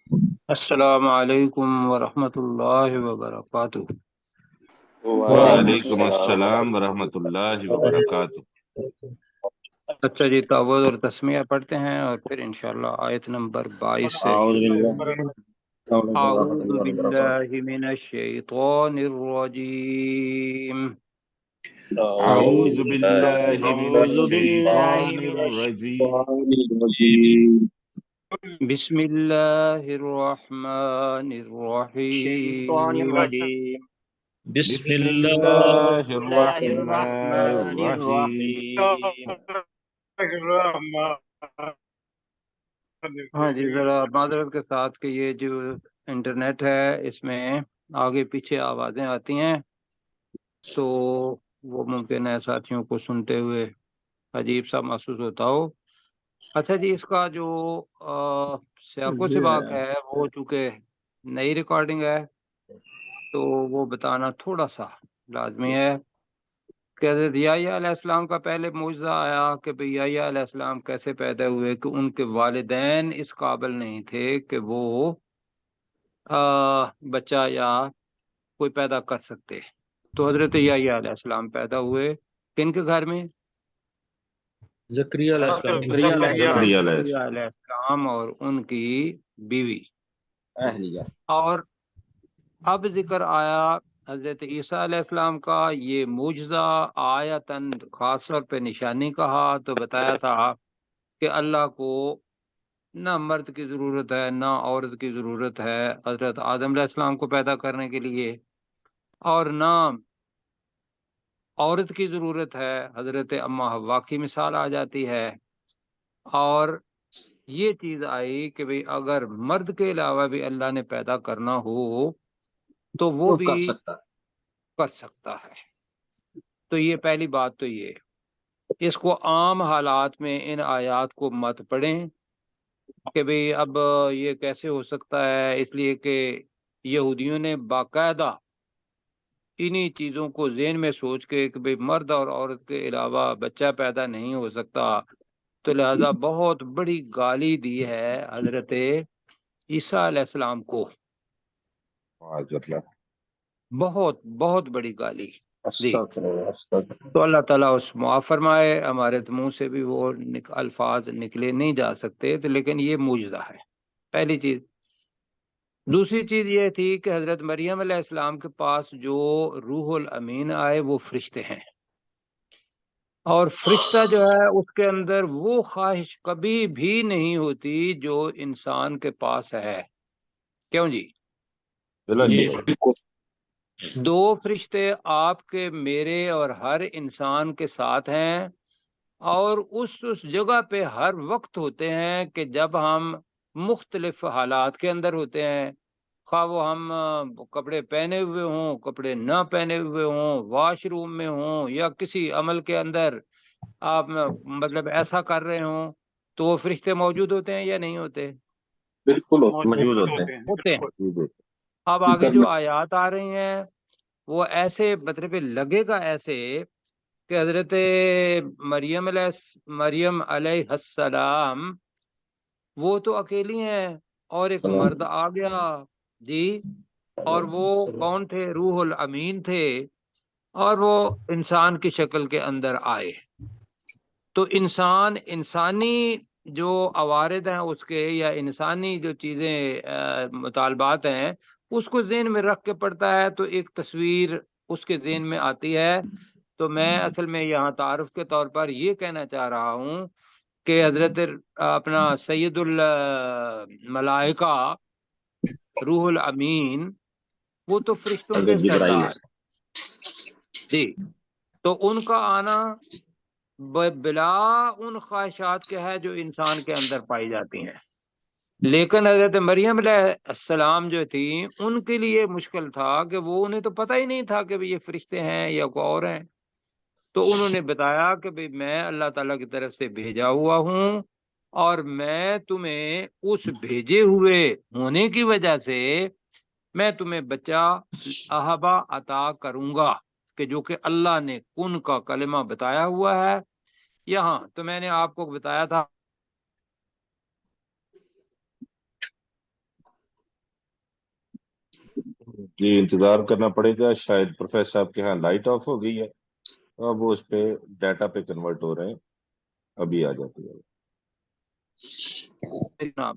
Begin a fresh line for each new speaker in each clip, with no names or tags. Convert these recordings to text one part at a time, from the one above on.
السلام علیکم ورحمۃ اللہ وبرکاتہ۔
وعلیکم
وعلیکم
السلام
السلام
ورحمۃ
ورحمۃ اللہ
اللہ
وبرکاتہ۔
اچھا جی، تعوذ اور تسمیہ پڑھتے ہیں اور پھر انشاءاللہ آیت نمبر 22 سے
اعوذ
شروع
باللہ
کریں گے۔
ورحمۃ
اعوذ
اللہ وبرکاتہ۔
باللہ من الشیطان الرجیم،
اعوذ
اعوذ
باللہ
باللہ من
اعوذ باللہ
الشیطان
من
الرجیم۔
الرجیم۔
بسم اللہ الرحمن
الشیطان
الرحیم۔
الرجیم بسم
بسم اللہ
اللہ
الرحمن
الرحمن
الرحیم۔
الرحیم۔
ہاں جی، ذرا معذرت کے ساتھ کہ یہ جو انٹرنیٹ ہے اس میں آگے پیچھے آوازیں آتی ہیں تو وہ ممکن ہے ساتھیوں کو سنتے ہوئے عجیب سا محسوس ہوتا ہو۔ اچھا جی، اس کا جو سیاق و سباق ہے وہ چونکہ نئی ریکارڈنگ ہے تو وہ بتانا تھوڑا سا لازمی ہے کہ حضرت یحییٰ علیہ السلام کا پہلے معجزہ آیا کہ بھئی یحییٰ علیہ السلام کیسے پیدا ہوئے کہ ان کے والدین اس قابل نہیں تھے کہ وہ بچہ یا کوئی پیدا کر سکتے، تو حضرت یحییٰ علیہ السلام پیدا ہوئے کن کے گھر میں؟
زکریا علیہ السلام
زکریا علیہ السلام۔
زکریا علیہ
زکریا
السلام۔
علیہ السلام اور ان کی بیوی۔
اہلیہ۔
اور اب ذکر آیا حضرت عیسیٰ علیہ السلام کا، یہ معجزہ آیتاً خاص طور پہ نشانی کہا تو بتایا تھا کہ اللہ کو نہ مرد کی ضرورت ہے نہ عورت کی ضرورت ہے حضرت آدم علیہ السلام کو پیدا کرنے کے لیے، اور نہ عورت کی ضرورت ہے، حضرت اما حوا کی مثال آ جاتی ہے، اور یہ چیز آئی کہ بھئی اگر مرد کے علاوہ بھی اللہ نے پیدا کرنا ہو تو وہ
تو
بھی
کر سکتا ہے۔
کر سکتا ہے۔ تو یہ پہلی بات تو یہ، اس کو عام حالات میں ان آیات کو مت پڑھیں کہ بھئی اب یہ کیسے ہو سکتا ہے، اس لیے کہ یہودیوں نے باقاعدہ انہی چیزوں کو ذہن میں سوچ کے کہ بھئی مرد اور عورت کے علاوہ بچہ پیدا نہیں ہو سکتا، تو لہذا بہت بڑی گالی دی ہے حضرت عیسیٰ علیہ السلام کو،
معاذ اللہ۔
بہت بہت بڑی گالی دی۔
استغفر اللہ، استغفر
تو اللہ تعالیٰ اس معاف فرمائے، ہمارے منہ سے بھی وہ الفاظ نکلے نہیں جا سکتے، تو لیکن یہ معجزہ ہے پہلی چیز۔ دوسری چیز یہ تھی کہ حضرت مریم علیہ السلام کے پاس جو روح الامین آئے وہ فرشتے ہیں، اور فرشتہ جو ہے اس کے اندر وہ خواہش کبھی بھی نہیں ہوتی جو انسان کے پاس ہے، کیوں جی؟
بلا
جی
شبہ۔
دو فرشتے آپ کے، میرے اور ہر انسان کے ساتھ ہیں، اور اس جگہ پہ ہر وقت ہوتے ہیں کہ جب ہم مختلف حالات کے اندر ہوتے ہیں، خواہ وہ ہم کپڑے پہنے ہوئے ہوں، کپڑے نہ پہنے ہوئے ہوں، واش روم میں ہوں، یا کسی عمل کے اندر آپ مطلب ایسا کر رہے ہوں، تو وہ فرشتے موجود ہوتے ہیں یا نہیں ہوتے؟
بالکل موجود ہوتے ہیں۔
ہوتے ہیں۔
جی بالکل۔
اب آگے جو آیات آ رہی ہیں وہ ایسے مطلب لگے گا ایسے کہ حضرت مریم علیہ السلام وہ تو اکیلی ہیں اور ایک مرد آ گیا جی، اور وہ کون تھے؟ روح الامین تھے، اور وہ انسان کی شکل کے اندر آئے، تو انسانی جو عوارض ہیں اس کے، یا انسانی جو چیزیں مطالبات ہیں اس کو ذہن میں رکھ کے پڑھتا ہے تو ایک تصویر اس کے ذہن میں آتی ہے۔ تو میں اصل میں یہاں تعارف کے طور پر یہ کہنا چاہ رہا ہوں کہ حضرت اپنا سید الملائکہ روح الامین وہ تو فرشتوں کے
حضرت جبرائیل۔
سردار جی، تو ان کا آنا بلا ان خواہشات کے ہے جو انسان کے اندر پائی جاتی ہیں، لیکن حضرت مریم علیہ السلام جو تھی ان کے لیے مشکل تھا کہ وہ انہیں تو پتہ ہی نہیں تھا کہ یہ فرشتے ہیں یا کوئی اور ہیں، تو انہوں نے بتایا کہ بھئی میں اللہ تعالیٰ کی طرف سے بھیجا ہوا ہوں، اور میں تمہیں اس بھیجے ہوئے ہونے کی وجہ سے میں تمہیں بچہ احبا عطا کروں گا، کہ جو کہ اللہ نے کن کا کلمہ بتایا ہوا ہے یہاں۔ تو میں نے آپ کو بتایا تھا
جی انتظار کرنا پڑے گا، شاید پروفیسر صاحب کے ہاں لائٹ آف ہو گئی ہے، اب وہ اس پہ ڈیٹا پہ کنورٹ ہو رہے ہیں، ابھی آ جاتی ہے۔
جناب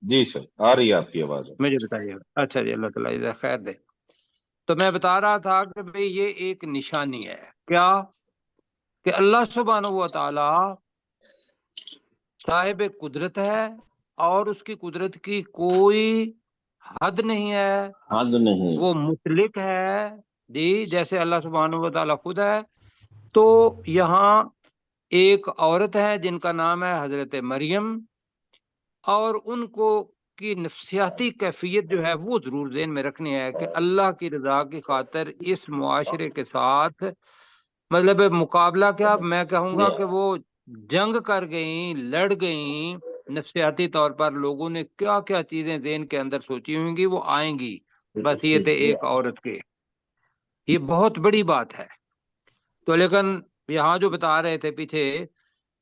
جی سر آ رہی ہے آپ کی آواز۔
مجھے بتائیے، اچھا جی، اللہ تعالیٰ جزائے خیر دے۔ تو میں بتا رہا تھا کہ بھئی یہ ایک نشانی ہے، کیا کہ اللہ سبحانہ و تعالی صاحب قدرت ہے اور اس کی قدرت کی کوئی حد نہیں ہے،
حد نہیں۔
وہ مطلق ہے جی، جیسے اللہ سبحانہ و تعالی خود ہے۔ تو یہاں ایک عورت ہے جن کا نام ہے حضرت مریم، اور ان کو کی نفسیاتی کیفیت جو ہے وہ ضرور ذہن میں رکھنی ہے کہ اللہ کی رضا کی خاطر اس معاشرے کے ساتھ، مطلب مقابلہ کیا، میں کہوں گا کہ وہ جنگ کر گئیں، لڑ گئیں، نفسیاتی طور پر لوگوں نے کیا کیا چیزیں ذہن کے اندر سوچی ہوئیں گی، وہ آئیں گی بس یہ تھے ایک عورت کے، یہ بہت بڑی بات ہے۔ تو لیکن یہاں جو بتا رہے تھے پیچھے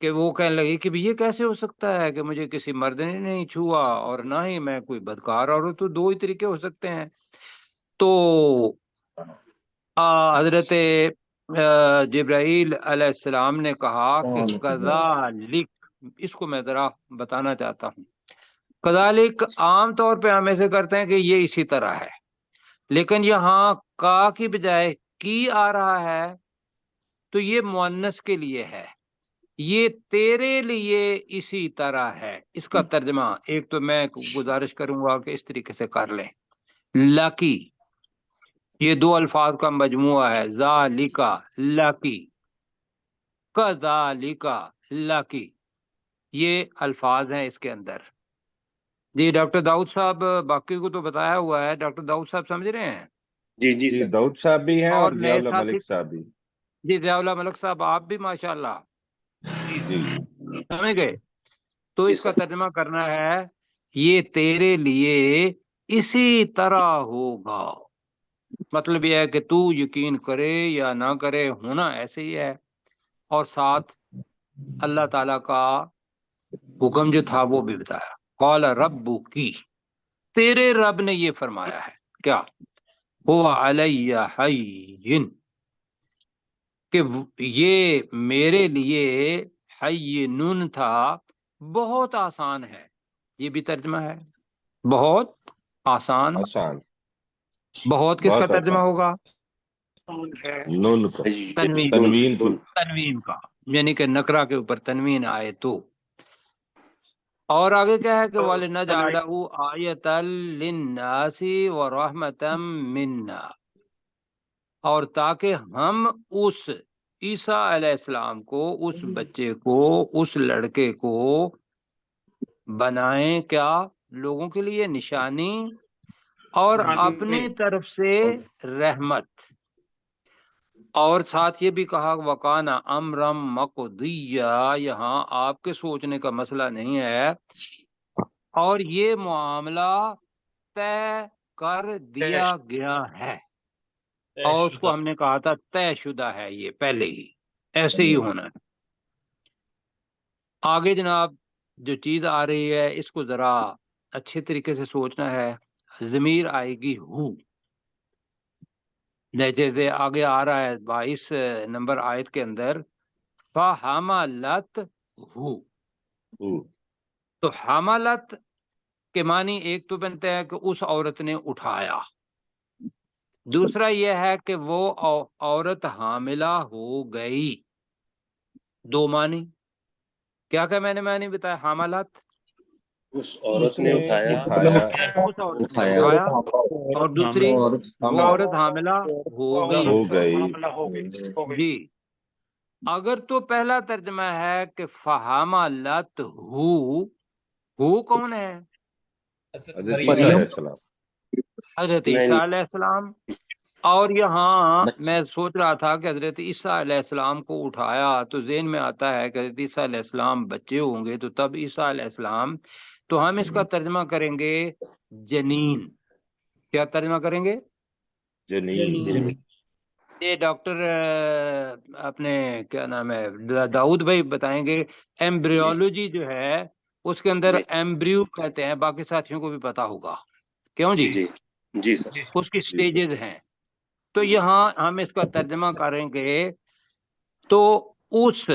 کہ وہ کہنے لگی کہ بھی یہ کیسے ہو سکتا ہے کہ مجھے کسی مرد نے نہیں چھوا اور نہ ہی میں کوئی بدکار عورت، تو دو ہی طریقے ہو سکتے ہیں۔ تو حضرت جبرائیل علیہ السلام نے کہا کہ کذالک، اس کو میں ذرا بتانا چاہتا ہوں، کذالک عام طور پہ ہم ایسے کرتے ہیں کہ یہ اسی طرح ہے، لیکن یہاں کا کی بجائے کی آ رہا ہے تو یہ مؤنث کے لیے ہے، یہ تیرے لیے اسی طرح ہے۔ اس کا ترجمہ ایک تو میں گزارش کروں گا کہ اس طریقے سے کر لیں، لاکی، یہ دو الفاظ کا مجموعہ ہے، ذالکا لاکی، کذالکا لاکی، یہ الفاظ ہیں اس کے اندر۔ جی ڈاکٹر داؤد صاحب، باقی کو تو بتایا ہوا ہے، ڈاکٹر داؤد صاحب سمجھ رہے ہیں؟
جی جی
جی
سر۔
داؤد صاحب بھی ہیں اور ضیاء
نئے
اللہ
ساتھی،
ملک صاحب بھی۔
جی ضیاء اللہ ملک صاحب آپ بھی ماشاءاللہ
جی
سمجھ گئے۔ تو
جی
اس کا
سر۔
ترجمہ کرنا ہے یہ تیرے لیے اسی طرح ہوگا، مطلب یہ ہے کہ تو یقین کرے یا نہ کرے، ہونا ایسے ہی ہے۔ اور ساتھ اللہ تعالی کا حکم جو تھا وہ بھی بتایا، قال ربکی، تیرے رب نے یہ فرمایا ہے، کیا هو علی حین، کہ یہ میرے لیے حینٌ تھا، بہت آسان ہے، یہ بھی ترجمہ ہے، بہت آسان۔
آسان،
بہت کس کا
بہت
ترجمہ
آسان،
ہوگا؟
نون کا، تنوین کی،
تنوین کا، یعنی کہ نکرہ کے اوپر تنوین آئے تو۔ اور آگے کیا ہے کہ وَلِنَجْعَلَهُ آیَةً لِلنَّاسِ وَرَحْمَةً مِنَّا، اور تاکہ ہم اس عیسیٰ علیہ السلام کو، اس بچے کو، اس لڑکے کو بنائیں کیا، لوگوں کے لیے نشانی اور اپنی طرف سے رحمت۔ اور ساتھ یہ بھی کہا وَقَانَ أَمْرًا مَقْضِيًّا، یہاں آپ کے سوچنے کا مسئلہ نہیں ہے، اور یہ معاملہ طے کر دیا گیا ہے، اور اس کو ہم نے کہا تھا طے شدہ ہے، یہ پہلے ہی ایسے ہی ہونا ہے۔ آگے جناب جو چیز آ رہی ہے اس کو ذرا اچھے طریقے سے سوچنا ہے، ضمیر آئے گی ہو، جیسے آگے آ رہا ہے 22 نمبر آیت کے اندر، فَحَمَلَتْهُ، تو حملت کے معنی ایک تو بنتا ہے کہ اس عورت نے اٹھایا، دوسرا یہ ہے کہ وہ عورت حاملہ ہو گئی، دو معنی۔ کیا کہ میں نے معنی بتایا، حاملت،
اس عورت
اس
نے
نے
اٹھایا،
اٹھایا،
اس عورت نے اٹھایا، اور دوسری وہ عورت حاملہ ہو گئی۔
ہو گئی۔
جی اگر تو پہلا ترجمہ ہے کہ فحاملت ہو کون ہے؟
حضرت عیسیٰ علیہ السلام۔
حضرت
نہیں
عیسیٰ علیہ السلام۔ اور یہاں میں سوچ رہا تھا کہ حضرت عیسیٰ علیہ السلام کو اٹھایا تو ذہن میں آتا ہے کہ حضرت عیسیٰ علیہ السلام بچے ہوں گے تو تب عیسیٰ علیہ السلام، تو ہم اس کا ترجمہ کریں گے جنین۔ کیا ترجمہ کریں گے؟
جنین۔
یہ ڈاکٹر اپنے کیا نام ہے داؤد بھائی بتائیں گے، ایمبریولوجی جو ہے اس کے اندر
جی
ایمبریو کہتے ہیں، باقی ساتھیوں کو بھی پتا ہوگا، کیوں جی؟
جی جی سر
اس کی سٹیجز ہیں. تو یہاں ہم اس کا ترجمہ کریں گے تو اس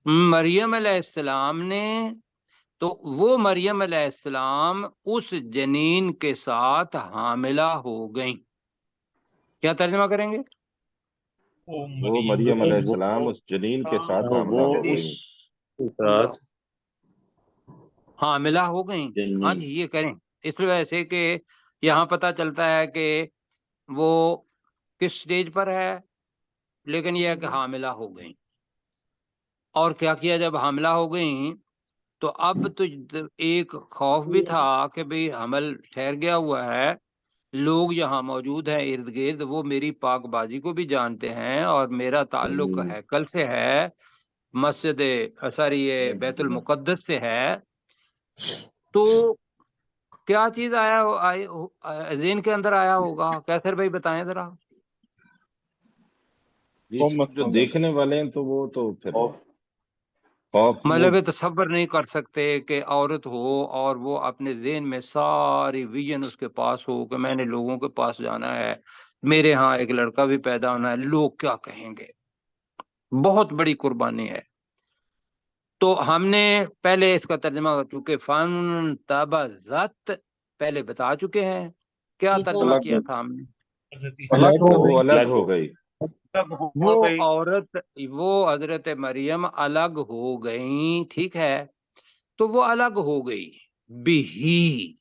مریم علیہ السلام نے، تو وہ مریم علیہ السلام اس جنین کے ساتھ حاملہ ہو گئیں. کیا ترجمہ کریں گے؟
وہ مریم علیہ السلام اس جنین کے ساتھ حاملہ
وہ
ہو
اس
گئی.
کے ساتھ
حاملہ ہو گئیں. ہاں جی، یہ کریں اس وجہ سے کہ یہاں پتہ چلتا ہے کہ وہ کس سٹیج پر ہے، لیکن یہ ہے کہ حاملہ ہو گئیں. اور کیا کیا جب حاملہ ہو گئیں تو اب تو ایک خوف بھی تھا کہ بھئی حمل ٹھہر گیا ہوا ہے، لوگ یہاں موجود ہیں ارد گرد، وہ میری پاک بازی کو بھی جانتے ہیں اور میرا تعلق ہیکل سے ہے، مسجد یہ بیت المقدس سے ہے. تو کیا چیز ذہن کے اندر آیا ہوگا؟ کیسر بھائی بتائیں ذرا.
جو دیکھنے والے ہیں تو وہ تو پھر
خوف
خوف
مطلب تصور نہیں کر سکتے کہ عورت ہو اور وہ اپنے ذہن میں ساری ویژن اس کے پاس ہو کہ میں نے لوگوں کے پاس جانا ہے، میرے ہاں ایک لڑکا بھی پیدا ہونا ہے، لوگ کیا کہیں گے. بہت بڑی قربانی ہے. تو ہم نے پہلے اس کا ترجمہ چونکہ فن تبذت پہلے بتا چکے ہیں. کیا ترجمہ کیا تھا ہم نے؟
وہ الگ ہو گئی.
وہ عورت، وہ حضرت مریم الگ ہو گئیں، ٹھیک ہے. تو وہ الگ ہو گئی بھی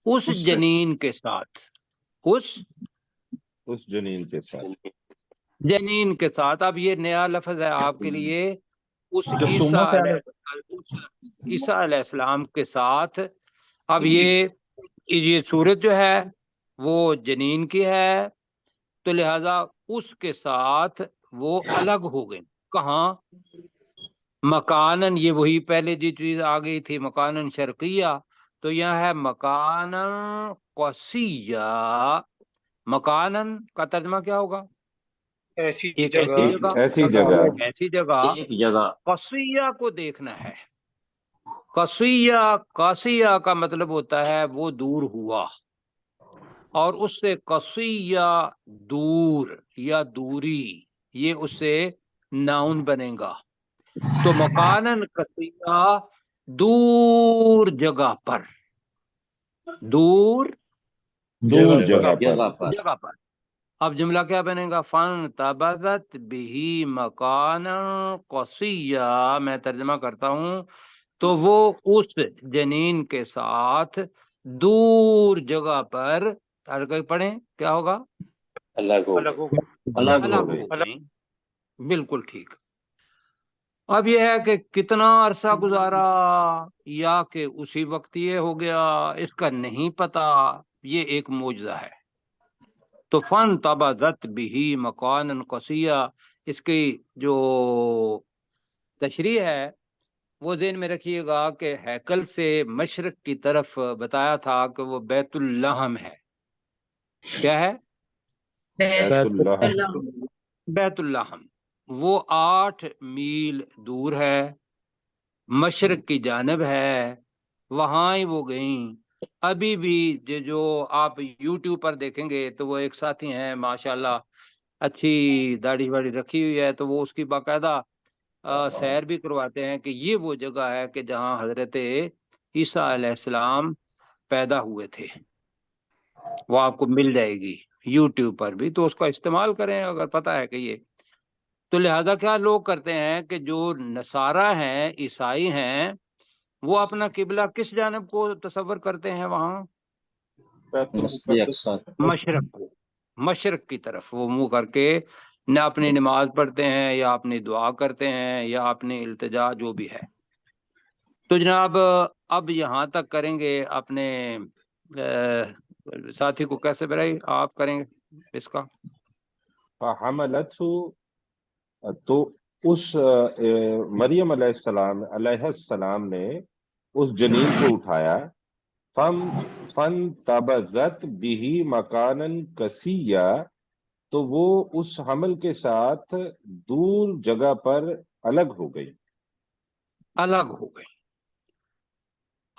اس جنین کے ساتھ، اس
جنین کے ساتھ.
جنین کے ساتھ. اب یہ نیا لفظ ہے آپ کے لیے، اس عیسیٰ علیہ السلام کے ساتھ. اب یہ صورت جو ہے وہ جنین کی ہے، تو لہذا اس کے ساتھ وہ الگ ہو گئے. کہاں؟ مکانن، یہ وہی پہلے جی چیز آ گئی تھی، مکانن شرقیہ. تو یہاں ہے مکانن قصیہ. مکانن کا ترجمہ کیا ہوگا؟ ایک ایسی جگہ قصیہ کو دیکھنا ہے. قصیہ کا مطلب ہوتا ہے وہ دور ہوا، اور اس سے قصیہ دور یا دوری، یہ اس سے ناؤن بنے گا. تو مکانن قصیہ دور جگہ پر، دور
جگہ
پر. اب جملہ کیا بنے گا؟ فن تبذت بھی مکانا قصیہ. میں ترجمہ کرتا ہوں تو وہ اس جنین کے ساتھ دور جگہ پر، پڑھیں کیا ہوگا؟
الگ ہو گئے.
الگ ہو گئی. بالکل ٹھیک. اب یہ ہے کہ کتنا عرصہ گزارا یا کہ اسی وقت یہ ہو گیا، اس کا نہیں پتا. یہ ایک معجزہ ہے. تو فن تبذت بھی مکان قصیہ، اس کی جو تشریح ہے وہ ذہن میں رکھیے گا کہ ہیکل سے مشرق کی طرف بتایا تھا کہ وہ بیت اللحم ہے. کیا ہے؟ بیت اللحم. وہ 8 میل دور ہے، مشرق کی جانب ہے. وہاں ہی وہ گئیں. ابھی بھی جو آپ یوٹیوب پر دیکھیں گے تو وہ ایک ساتھی ہیں ماشاءاللہ، اچھی داڑھی واڑی رکھی ہوئی ہے، تو وہ اس کی باقاعدہ سیر بھی کرواتے ہیں کہ یہ وہ جگہ ہے کہ جہاں حضرت عیسیٰ علیہ السلام پیدا ہوئے تھے. وہ آپ کو مل جائے گی یوٹیوب پر بھی، تو اس کا استعمال کریں اگر پتہ ہے کہ یہ. تو لہذا کیا لوگ کرتے ہیں کہ جو نصارہ ہیں، عیسائی ہیں، وہ اپنا قبلہ کس جانب کو تصور کرتے ہیں؟ وہاں مشرق کو، مشرق کی طرف وہ منہ کر کے نہ اپنی نماز پڑھتے ہیں یا اپنی دعا کرتے ہیں یا اپنی التجا جو بھی ہے. تو جناب اب یہاں تک کریں گے. اپنے ساتھی کو کیسے بھائی آپ کریں گے اس کا؟
حملت، تو اس مریم علیہ السلام نے اس جنین کو اٹھایا. فن تبذت بھی مکانن قصیہ، تو وہ اس حمل کے ساتھ دور جگہ پر الگ ہو گئی.
الگ ہو گئی.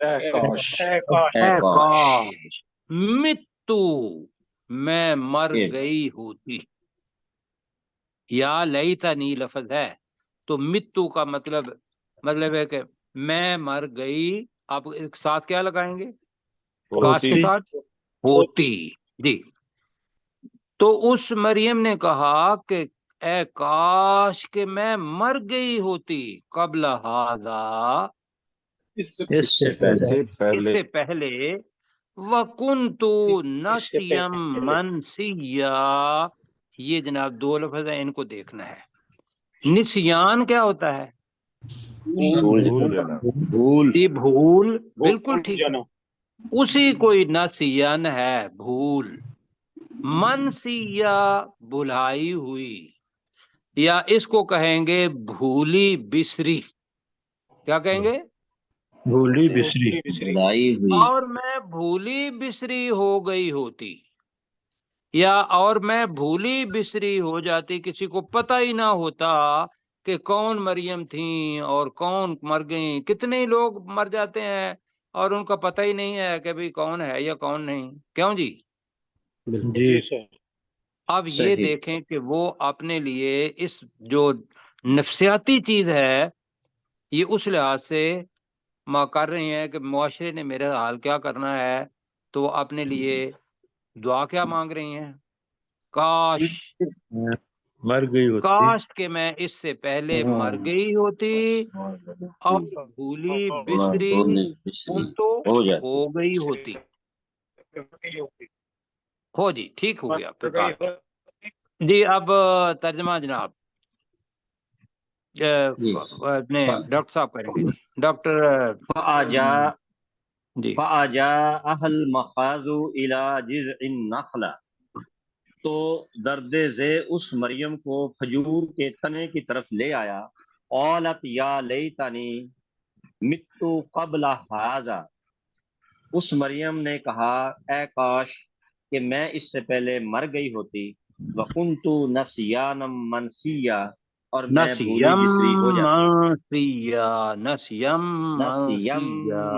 اے کاش متو میں مر گئی ہوتی، یا لیتنی لفظ ہے تو متو کا مطلب ہے کہ میں مر گئی، آپ ایک ساتھ کیا لگائیں گے کاش کے ساتھ؟ ہوتی، جی۔ تو اس مریم نے کہا کہ اے کاش کہ میں مر گئی ہوتی قبل ہذا،
اس سے
پہلے
وَكُنْتُ نَسْيًا مَنْسِيًّا۔ یہ جناب دو لفظ ہیں، ان کو دیکھنا ہے۔ نسیان کیا ہوتا ہے؟
بھول جانا،
بھول، بالکل ٹھیک ہے، اسی کوئی نسیان ہے بھول، منسیہ بھلائی ہوئی، یا اس کو کہیں گے بھولی بسری، کیا کہیں گے؟
بھولی بسری،
اور میں بھولی بسری ہو گئی ہوتی، یا اور میں بھولی بسری ہو جاتی، کسی کو پتہ ہی نہ ہوتا کہ کون مریم تھیں اور کون مر گئیں۔ کتنے لوگ مر جاتے ہیں اور ان کا پتہ ہی نہیں ہے کہ بھی کون ہے یا کون نہیں، کیوں جی؟
جی
اب یہ دیکھیں کہ وہ اپنے لیے اس جو نفسیاتی چیز ہے یہ اس لحاظ سے ماں کر رہی ہیں کہ معاشرے نے میرے حال کیا کرنا ہے، تو وہ اپنے لیے دعا کیا مانگ رہی ہیں؟ کاش
مر گئی ہوتی،
کاش کہ میں اس سے پہلے مر گئی ہوتی اور بھولی بسری تو ہو گئی ہوتی۔ ہو جی، ٹھیک ہو گیا پھر بات۔ جی اب ترجمہ جناب اپنے ڈاکٹر صاحب کریں گے، جی ڈاکٹر جی۔
فَأَجَاءَهَا الْمَخَاضُ إِلَى جِذْعِ النَّخْلَةِ، تو درد ذی اس مریم کو کھجور کے تنے کی طرف لے آیا، قالت یا لیتنی مت قبل هذا، اس مریم نے کہا اے کاش کہ میں اس سے پہلے مر گئی ہوتی، وَكُنْتُ نَسْيَانًا مَنْسِيًّا، اور میں بھولی بسری ہو جاتی،
نسیم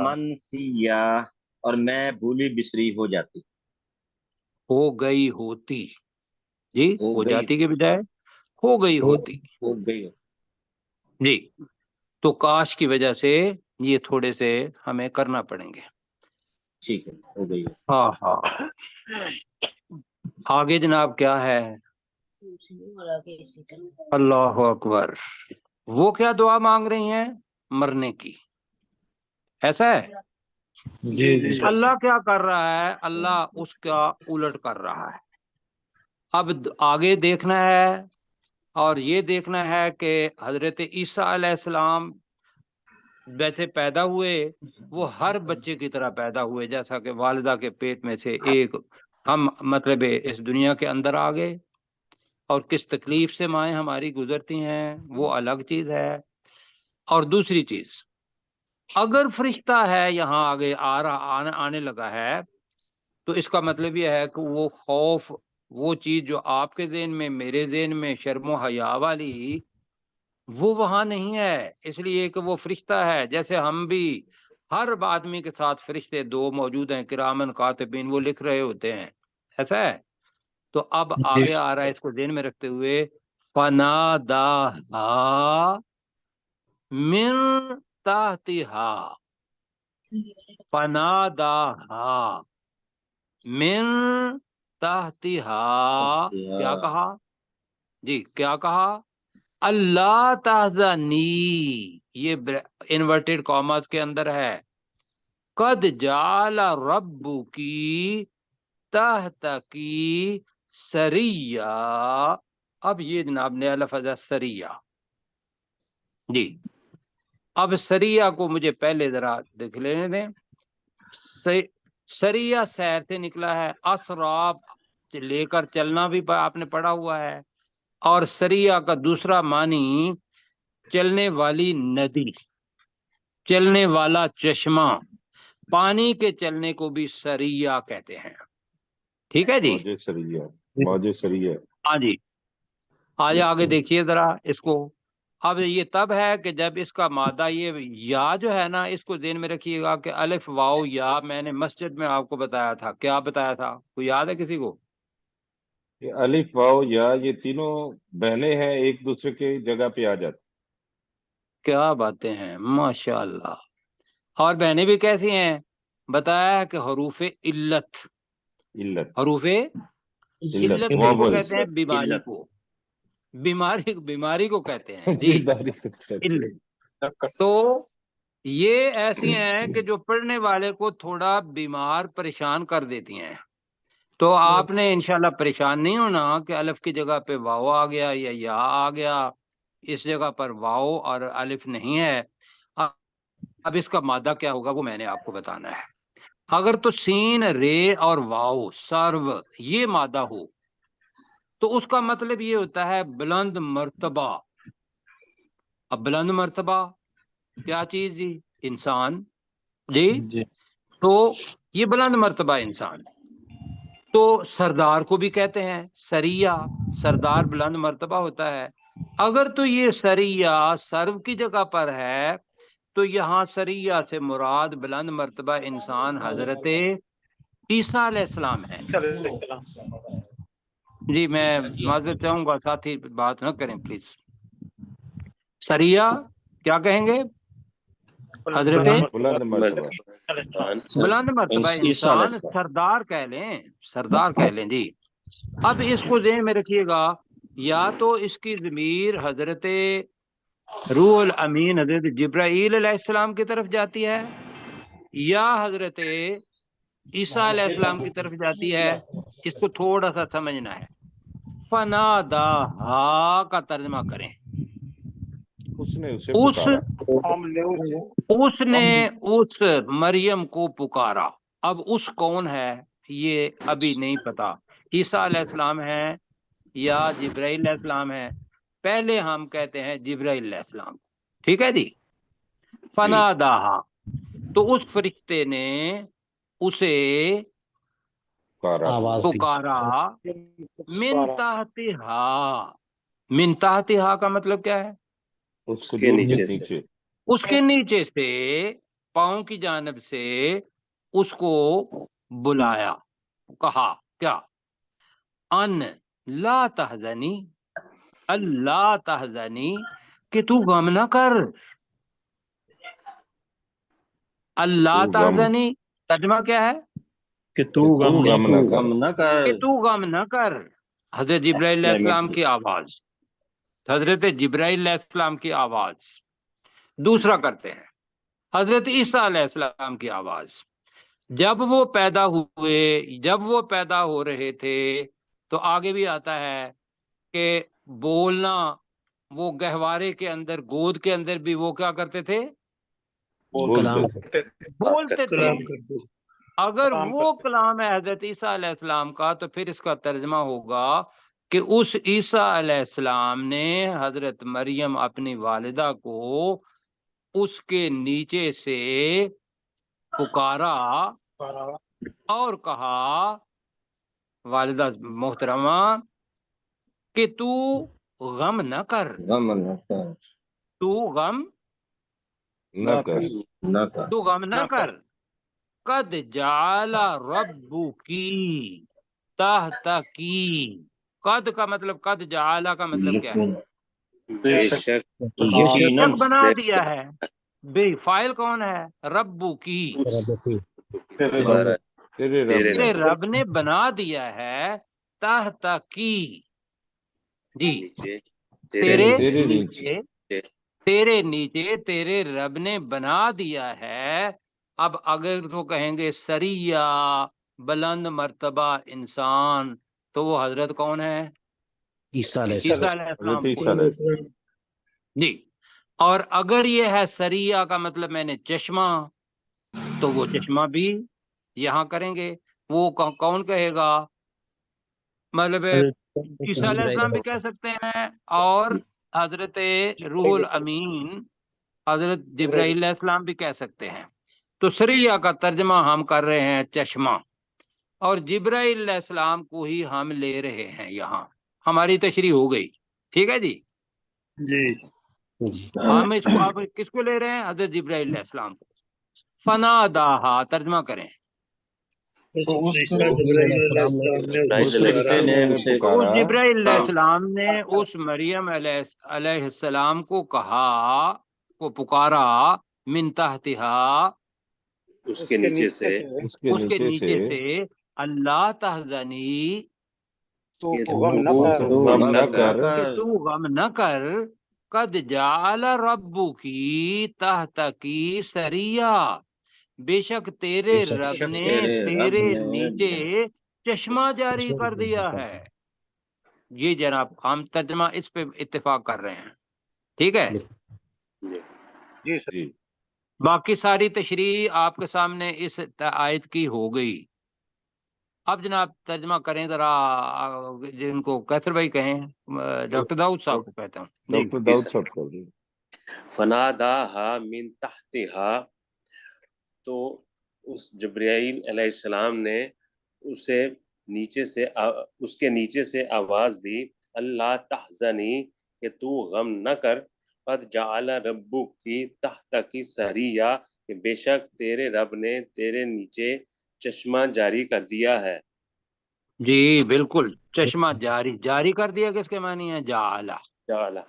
منسیہ، اور میں بھولی بسری ہو جاتی،
ہو گئی ہوتی، جی ہو
گئی
جاتی کے بجائے ہو گئی ہوتی،
ہو گئی
جی۔ تو کاش کی وجہ سے یہ تھوڑے سے ہمیں کرنا پڑیں گے،
ٹھیک ہے، ہو گئی۔
ہاں ہاں۔ آگے جناب کیا ہے؟ اللہ اکبر، وہ کیا دعا مانگ رہی ہیں؟ مرنے کی، ایسا ہے؟
جی
اللہ کیا کر رہا ہے؟ اللہ اس کا الٹ کر رہا ہے۔ اب آگے دیکھنا ہے اور یہ دیکھنا ہے کہ حضرت عیسیٰ علیہ السلام ویسے پیدا ہوئے، وہ ہر بچے کی طرح پیدا ہوئے، جیسا کہ والدہ کے پیٹ میں سے ایک ہم مطلب اس دنیا کے اندر آ گئے، اور کس تکلیف سے مائیں ہماری گزرتی ہیں وہ الگ چیز ہے۔ اور دوسری چیز، اگر فرشتہ ہے یہاں آگے آنے لگا ہے تو اس کا مطلب یہ ہے کہ وہ خوف، وہ چیز جو آپ کے ذہن میں میرے ذہن میں شرم و حیا والی، وہ وہاں نہیں ہے، اس لیے کہ وہ فرشتہ ہے۔ جیسے ہم بھی ہر آدمی کے ساتھ فرشتے دو موجود ہیں، کرامن کاتبین، وہ لکھ رہے ہوتے ہیں، ایسا ہے؟ تو اب آگے آ رہا ہے، اس کو ذہن میں رکھتے ہوئے، فناداہا من تحتہا، فناداہا من تحتہا، کیا کہا جی؟ کیا کہا؟ اللہ تحزنی، یہ انورٹیڈ کاماز کے اندر ہے، قد جعل ربکی تحتکی سریہ، اب یہ جناب نیا لفظ ہے سریہ، جی۔ اب سریہ کو مجھے پہلے ذرا دیکھ لینے دیں۔ سریہ سیر سے نکلا ہے، اسراب لے کر چلنا بھی آپ نے پڑھا ہوا ہے، اور سریہ کا دوسرا معنی چلنے والی ندی، چلنے والا چشمہ، پانی کے چلنے کو بھی سریہ کہتے ہیں، ٹھیک ہے جی؟
موج سریہ،
ہاں جی، آج آگے دیکھیے ذرا اس کو، اب یہ تب ہے کہ جب اس کا مادہ یہ یا جو ہے نا، اس کو ذہن میں رکھیے گا کہ الف واو یا، میں نے مسجد میں آپ کو بتایا تھا، کیا بتایا تھا، کوئی یاد ہے کسی کو؟
یہ الف واو یا یہ تینوں بہنیں ہیں، ایک دوسرے کی جگہ پہ آ جاتی.
کیا باتیں ہیں، ماشاء اللہ. اور بہنیں بھی کیسی ہیں؟ بتایا ہے کہ حروف علت.
علت
حروف علت کس کو کہتے ہیں؟ بیماری کو. بیماری کو کہتے ہیں جی علت. تو یہ ایسی ہیں کہ جو پڑھنے والے کو تھوڑا بیمار پریشان کر دیتی ہیں. تو آپ نے انشاءاللہ پریشان نہیں ہونا کہ الف کی جگہ پہ واو آ گیا یا آ گیا. اس جگہ پر واو اور الف نہیں ہے. اب اس کا مادہ کیا ہوگا وہ میں نے آپ کو بتانا ہے. اگر تو سین رے اور واو سرو یہ مادہ ہو تو اس کا مطلب یہ ہوتا ہے بلند مرتبہ. اب بلند مرتبہ کیا چیز جی؟ انسان جی.
جی
تو یہ بلند مرتبہ انسان. تو سردار کو بھی کہتے ہیں سریہ، سردار بلند مرتبہ ہوتا ہے. اگر تو یہ سریہ سرو کی جگہ پر ہے تو یہاں سریہ سے مراد بلند مرتبہ انسان حضرت عیسیٰ علیہ السلام ہے. جی میں معذرت چاہوں گا، ساتھی بات نہ کریں پلیز. سریہ کیا کہیں گے؟ حضرت
بلند مرتبہ
بلند مرتبہ انسان، سردار کہہ لیں، سردار کہہ لیں جی. اب اس کو ذہن میں رکھیے گا، یا تو اس کی ضمیر حضرت روح الامین حضرت جبرائیل علیہ السلام کی طرف جاتی ہے، یا حضرت عیسیٰ علیہ السلام کی طرف جاتی ہے. اس کو تھوڑا سا سمجھنا ہے. فناداہا کا ترجمہ کریں،
اس نے اسے
اس
پکارا.
اس نے اس مریم کو پکارا. اب اس کون ہے یہ ابھی نہیں پتا، عیسیٰ علیہ السلام ہے یا جبرائیل علیہ السلام ہے. پہلے ہم کہتے ہیں جبرائیل علیہ السلام. ٹھیک ہے جی. فناداہا تو اس فرشتے نے اسے
آواز دی.
پکارا. من تحتہا، من تحتہا کا مطلب کیا ہے؟
اس کے نیچے سے،
اس کے نیچے سے، پاؤں کی جانب سے اس کو بلایا، کہا کیا؟ ان لا تحزنی، اللہ تحزنی کہ تو غم نہ کر. اللہ تحزنی ترجمہ کیا ہے؟
کہ تو غم
نہ کر.
کہ تو غم نہ کر. حضرت جبرائیل علیہ السلام کی آواز، حضرت جبرائیل علیہ السلام کی آواز. دوسرا کرتے ہیں حضرت عیسیٰ علیہ السلام کی آواز. جب وہ پیدا ہوئے، جب وہ پیدا ہو رہے تھے تو آگے بھی آتا ہے کہ بولنا، وہ گہوارے کے اندر، گود کے اندر بھی وہ کیا کرتے تھے؟
کلام
بولتے تھے. اگر وہ کلام ہے حضرت عیسیٰ علیہ السلام کا تو پھر اس کا ترجمہ ہوگا کہ اس عیسیٰ علیہ السلام نے حضرت مریم اپنی والدہ کو اس کے نیچے سے پکارا اور کہا والدہ محترمہ کہ تو غم نہ کر، تو غم
نہ کر.
تو غم نہ کر. قد جعل ربکی تحتکی. قد کا مطلب، قد جعل کا مطلب کیا ہے؟
بے شک
شک بنا دیا ہے. بے فائل کون ہے؟ ربو کی،
تمہارا
تیرے رب نے بنا دیا ہے. تحت کی جی،
نیچے،
تیرے نیچے، تیرے نیچے تیرے رب نے بنا دیا ہے. اب اگر تو کہیں گے سریہ بلند مرتبہ انسان، تو وہ حضرت کون ہے؟
عیسیٰ علیہ
عیسیٰ
السلام.
علیہ السلام جی. اور اگر یہ ہے سریہ کا مطلب میں نے چشمہ، تو وہ چشمہ بھی یہاں کریں گے. وہ کون کہے گا؟ مطلب عیسیٰ علیہ السلام بھی کہہ سکتے ہیں، اور حضرت روح الامین حضرت جبرائیل علیہ السلام بھی کہہ سکتے ہیں. تو سریہ کا ترجمہ ہم کر رہے ہیں چشمہ، اور جبرائیل علیہ السلام کو ہی ہم لے رہے ہیں یہاں. ہماری تشریح ہو گئی. ٹھیک ہے جی.
جی
ہم اس کو آپ کس کو لے رہے ہیں؟ حضرت جبرائیل علیہ السلام کو. فناداہا ترجمہ کریں.
اس فرشتے نے اسے
اس جبرائیل علیہ
ہاں.
السلام نے اس مریم علیہ السلام کو کہا، کو پکارا، من تحتہا،
اس کے نیچے سے
اس کے
اس کے
نیچے
نیچے سے، اللہ تحزنی،
کہ
تو غم نہ کر
کہ تو غم نہ کر، قد جعل ربکی تحتکی سریا، بے شک تیرے رب نے تیرے نیچے چشمہ جاری کر دیا ہے. یہ جناب ہم ترجمہ اس پہ اتفاق کر رہے ہیں، ٹھیک ہے.
جی
باقی ساری تشریح آپ کے سامنے اس آیت کی ہو گئی. اب جناب ترجمہ کریں ذرا، جن کو کیسر بھائی کہیں، ڈاکٹر داؤد صاحب کو کہتا ہوں.
ڈاکٹر داؤد صاحب کر دیں.
فناداہا من تحتہا، تو اس جبرائیل علیہ السلام نے اسے نیچے سے اس کے نیچے سے آواز دی، اللہ تحزنی، کہ تو غم نہ کر، قد جعل ربک کی تحتک سریا، کہ بے شک تیرے رب نے تیرے نیچے چشمہ جاری کر دیا ہے.
جی بالکل، چشمہ جاری کر دیا کس کے معنی ہے؟ جعلہ،
جعلہ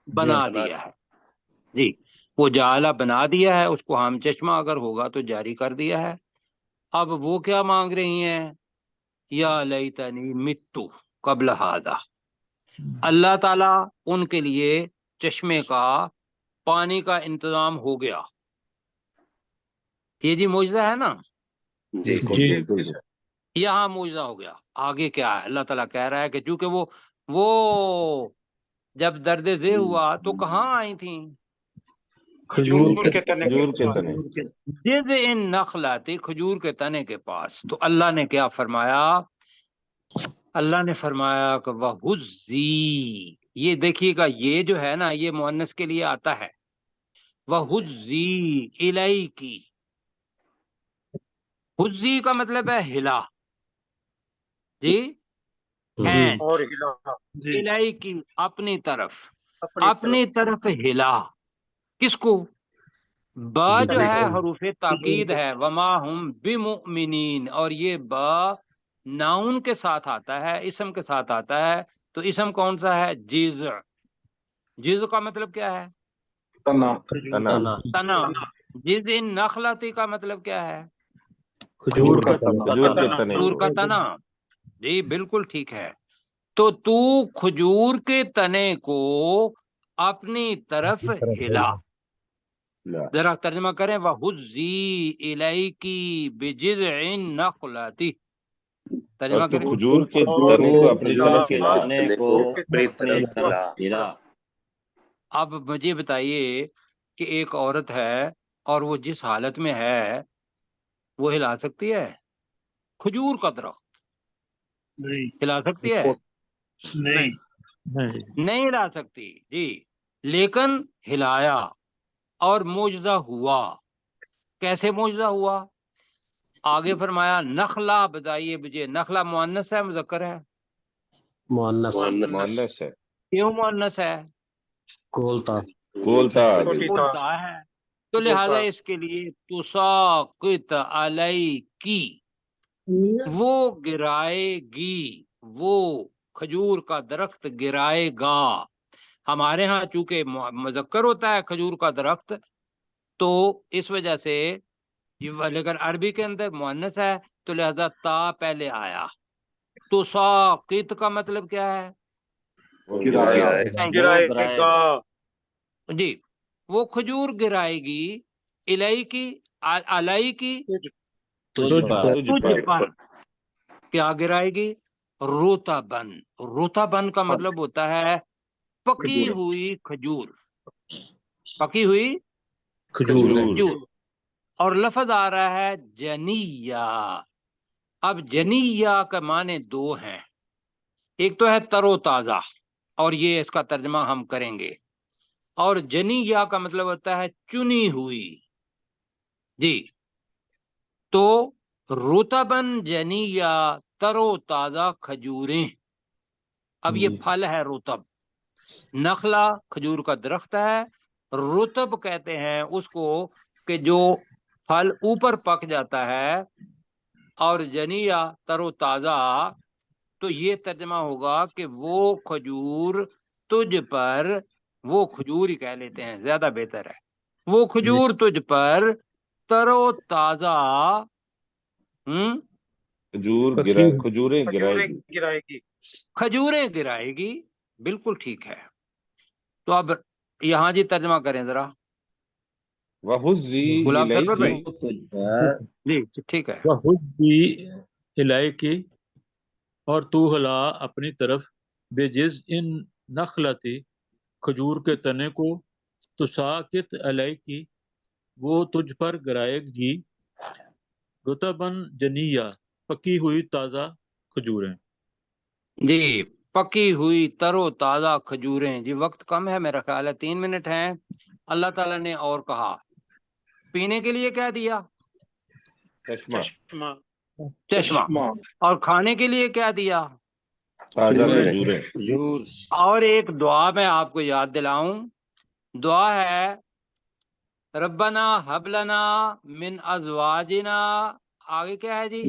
بنا دیا ہے. جی وہ جعلہ بنا دیا ہے، اس کو ہم چشمہ اگر ہوگا تو جاری کر دیا ہے. اب وہ کیا مانگ رہی ہیں؟ یا لیتنی متو قبل ھذا. اللہ تعالیٰ ان کے لیے چشمے کا، پانی کا انتظام ہو گیا. یہ جی معجزہ ہے نا،
جی
بالکل
یہاں معجزہ ہو گیا. آگے کیا ہے؟ اللہ تعالیٰ کہہ رہا ہے کہ چونکہ وہ جب درد ذیل ہوا تو کہاں آئی تھیں؟
کھجور کے
تنے
جذع نخلاتی، کھجور کے تنے کے پاس. تو اللہ نے کیا فرمایا؟ اللہ نے فرمایا کہ وَہُزِّی، یہ دیکھیے گا، یہ جو ہے نا یہ مؤنث کے لیے آتا ہے. وَہُزِّی الیکی، ہزی کا مطلب ہے ہلا، جی، کھینچ، الیکی اپنی طرف، اپنی طرف ہلا. کس کو؟ با جو ہے حروف تاکید ہے، وما ہم بمؤمنین، اور یہ با ناؤن کے ساتھ آتا ہے، اسم کے ساتھ آتا ہے. تو اسم کون سا ہے؟ جذع. جذع کا مطلب کیا ہے؟ تنا. جذع نخلتی کا مطلب کیا ہے؟
کھجور کا
کھجور کے تنے
کھجور کا تنا. جی بالکل ٹھیک ہے. تو کھجور کے تنے کو اپنی طرف ہلا. ذرا ترجمہ کریں، وَهُزِّي إِلَيْكِ بِجِذْعِ النَّخْلَةِ. ترجمہ
تو
کریں.
کھجور کے تنے کو اپنی طرف
تنے کو اپنی طرف ہلا.
اب مجھے بتائیے کہ ایک عورت ہے اور وہ جس حالت میں ہے وہ ہلا سکتی ہے؟ کھجور کا درخت ہلا سکتی ہے؟ نہیں ہلا سکتی. جی لیکن ہلایا اور معجزہ ہوا. کیسے معجزہ ہوا؟ آگے فرمایا نخلا، بتائیے مجھے، نخلا مؤنث ہے مذکر ہے؟
مؤنث ہے.
کیوں مؤنث ہے؟
کولتا
کولتا ہے. تو لہذا اس کے لیے تساقط علیکی، وہ گرائے گی، وہ کھجور کا درخت گرائے گا. ہمارے ہاں چونکہ مذکر ہوتا ہے کھجور کا درخت، تو اس وجہ سے، لیکن عربی کے اندر مؤنث ہے تو لہذا تا پہلے آیا. تو ساقط کا مطلب کیا ہے؟ جی وہ کھجور گرائے گی، الائی کی، الائی کی، تجھ پر. کیا گرائے گی؟ روتبن. روتبن کا مطلب ہوتا ہے پکی ہوئی کھجور، پکی ہوئی کھجور. اور لفظ آ رہا ہے جنیہ. اب جنیہ کا معنی دو ہیں، ایک تو ہے تر و تازہ، اور یہ اس کا ترجمہ ہم کریں گے، اور جنیہ کا مطلب ہوتا ہے چنی ہوئی. جی تو رتبن جنیہ، تر و تازہ کھجوریں. اب یہ پھل ہے رتب. نخلا کھجور کا درخت ہے، رطب کہتے ہیں اس کو کہ جو پھل اوپر پک جاتا ہے، اور جنیا تر و تازہ، تو یہ ترجمہ ہوگا کہ وہ کھجور تجھ پر، وہ کھجور ہی کہہ لیتے ہیں زیادہ بہتر ہے، وہ کھجور تجھ پر تر و تازہ
کھجوریں گرائے گی،
کھجوریں گرائے گی، بالکل ٹھیک ہے۔ تو اب یہاں جی ترجمہ کریں ذرا،
وَحُزِّی
غلام سرور بھائی۔
اِلَیْکِ،
تجھ پر
جی ٹھیک ہے۔
وَحُزِّی الیک، اور تو ہلا اپنی طرف، بے جز ان نخلتی، کھجور کے تنے کو، تو ساکت علیکی، وہ تجھ پر گرائے گی، رطباً جنیا، پکی ہوئی تازہ کھجوریں۔
جی پکی ہوئی تر و تازہ کھجوریں۔ جی وقت کم ہے، میرا خیال ہے 3 منٹ ہیں۔ اللہ تعالیٰ نے اور کہا، پینے کے لیے کیا دیا؟ چشمہ۔ اور کھانے کے لیے کیا دیا؟
تازہ
کھجوریں،
کھجوریں۔
کھجور،
اور ایک دعا میں آپ کو یاد دلاؤں، دعا ہے ربنا حب لنا من ازواجنا، آگے کیا ہے جی؟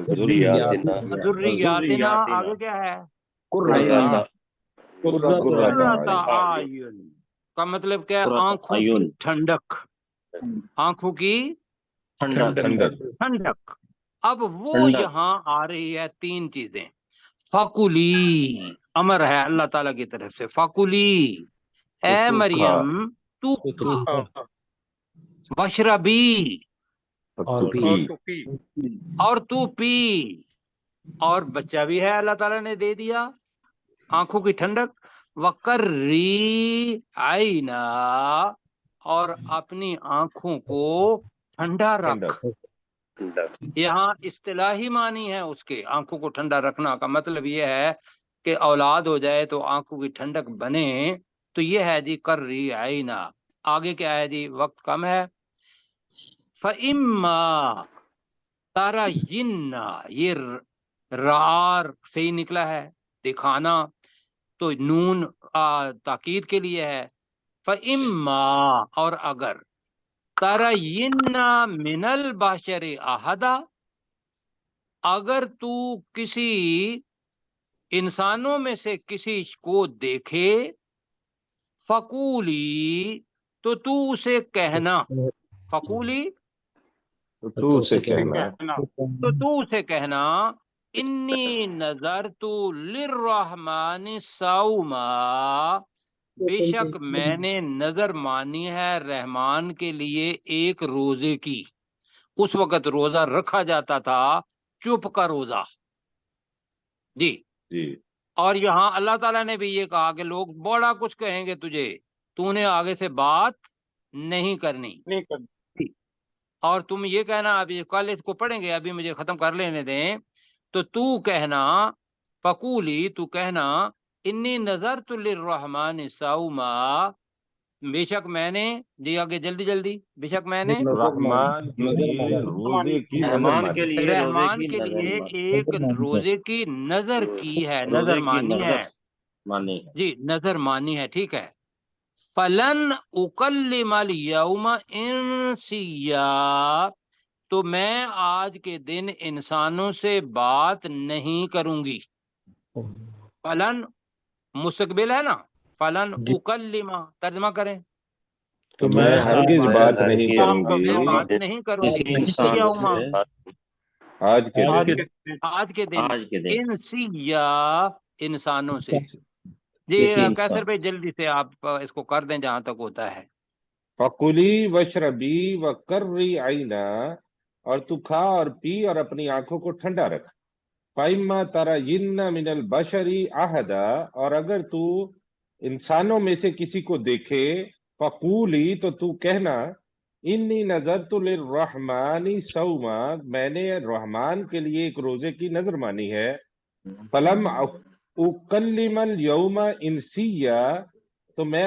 ذریاتنا
ذریاتنا، آگے کیا ہے؟
قرۃ
قرۃ اعین، کا مطلب کیا ہے؟ آنکھوں کی ٹھنڈک، آنکھوں کی ٹھنڈک۔ اب وہ یہاں آ رہی ہے 3 چیزیں۔ فَقُلِی، امر ہے اللہ تعالیٰ کی طرف سے، فَقُلِی، اے
تو
مریم تو کھا، وَاشْرَبِی، اور تو پی، اور بچہ بھی ہے اللہ تعالیٰ نے دے دیا، آنکھوں کی ٹھنڈک، وَقَرِّی عَیْنَا، اور اپنی آنکھوں کو ٹھنڈا رکھ۔ یہاں اصطلاحی معنی ہے اس کے، آنکھوں کو ٹھنڈا رکھنا کا مطلب یہ ہے کہ اولاد ہو جائے تو آنکھوں کی ٹھنڈک بنے، تو یہ ہے جی قرّی عینا۔ آگے کیا ہے جی؟ وقت کم ہے۔ فَإِمَّا تَرَيِنَّ، یہ رار سے ہی نکلا ہے، دکھانا، تو نون تاکید کے لیے ہے۔ فَإِمَّا، اور اگر، تَرَيِنَّ مِنَ الْبَشَرِ أَحَدًا، اگر تو کسی انسانوں میں سے کسی کو دیکھے، فقولی، تو تو اسے کہنا، فقولی،
تو اسے کہنا،
تو تو اسے کہنا، انی نظرت للرحمن صوما، بے شک میں نے نظر مانی ہے رحمان کے لیے ایک روزے کی۔ اس وقت روزہ رکھا جاتا تھا، چپ کا روزہ۔ جی اور یہاں اللہ تعالیٰ نے بھی یہ کہا کہ لوگ بڑا کچھ کہیں گے تجھے، تو نے آگے سے بات نہیں کرنی، اور تم یہ کہنا، ابھی کل اس کو پڑھیں گے، ابھی مجھے ختم کر لینے دیں، تو کہنا، فقولی، تو کہنا، انی نظرت للرحمن صوما، بے شک میں نے، جی آگے جلدی جلدی، بے شک میں نے
رحمان کے لیے روزے کی نظر
رحمان
مانی،
کے لیے روزے
رحمان
کی
کے
نظر
لیے
مانی،
ایک روزے کی نظر کی ہے، نظر
روزے کی
مانی ہے،
نظر مانی ہے۔
جی نظر مانی ہے، ٹھیک ہے۔ فلن اکلم الیوم انسیا، تو میں آج کے دن انسانوں سے بات نہیں کروں گی۔ فلن مستقبل ہے نا، فلن اکلم، ترجمہ کریں،
تو میں ہرگز بات نہیں کروں
میں
گی
بات نہیں کروں
کسی
گی
انسان
یوما،
سے
آج کے دن،
آج کے دن،
آج کے دن
انسیا، انسانوں سے۔ جی
کسی انسان،
کیسر بھائی جلدی سے آپ اس کو کر دیں جہاں تک ہوتا ہے۔
فَقُلِی وَاشْرَبِی وَقَرِّی عَیْنَا، اور تو کھا اور پی اور اپنی آنکھوں کو ٹھنڈا رکھ۔ فَإِمَّا تَرَيِنَّ مِنَ الْبَشَرِ أَحَدًا، اور اگر تو انسانوں میں سے کسی کو دیکھے، فَقُولِی، تو کہنا، انی نظرت للرحمن صوما، میں نے رحمان کے لیے ایک روزے کی نظر مانی ہے۔ فلم اکلم اليوم انسیا، تو میں